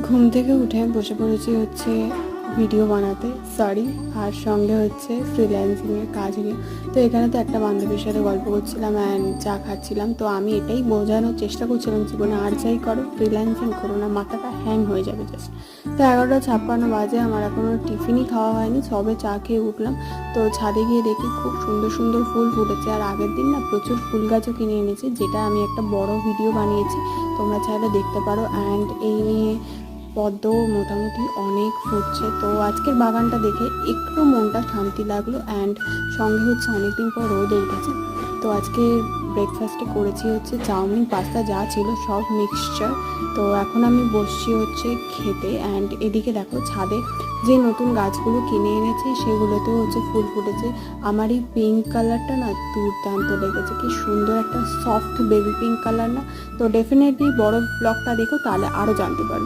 ঘুম থেকে উঠে বসে পড়েছি হচ্ছে ভিডিও বানাতে, সরি, আর সঙ্গে হচ্ছে ফ্রিল্যান্সিংয়ের কাজ নিয়ে। তো এখানে তো একটা বান্ধবীর সাথে গল্প করছিলাম অ্যান্ড চা খাচ্ছিলাম। তো আমি এটাই বোঝানোর চেষ্টা করছিলাম, জীবনে আর যাই করো ফ্রিল্যান্সিং করো না, মাথাটা হ্যাং হয়ে যাবে জাস্ট। তো 11:56 বাজে, আমার এখনও টিফিনই খাওয়া হয়নি, সবে চা খেয়ে উঠলাম। তো ছাদে গিয়ে দেখি খুব সুন্দর সুন্দর ফুল ফুটেছে, আর আগের দিন না প্রচুর ফুল গাছও কিনে এনেছি, যেটা আমি একটা বড় ভিডিও বানিয়েছি, তোমরা চাইলে দেখতে পারো। অ্যান্ড এই নিয়ে পদ্ম মোটামুটি অনেক ফুটছে। তো আজকের বাগানটা দেখে একটু মনটা শান্তি লাগলো। অ্যান্ড সঙ্গে হচ্ছে অনেকদিন পর রোদে উঠেছে। তো আজকে ব্রেকফাস্টে করেছি হচ্ছে চাউমিন, পাস্তা, যা ছিল সব মিক্সচার। তো এখন আমি বসছি হচ্ছে খেতে। অ্যান্ড এদিকে দেখো ছাদে যে নতুন গাছগুলো কিনে এনেছি সেগুলোতেও হচ্ছে ফুল ফুটেছে। আমার এই পিঙ্ক কালারটা না দুর্দান্ত লেগেছে, কি সুন্দর একটা সফট বেবি পিঙ্ক কালার না? তো ডেফিনেটলি বড় ব্লগটা দেখো, তাহলে আরও জানতে পারবে।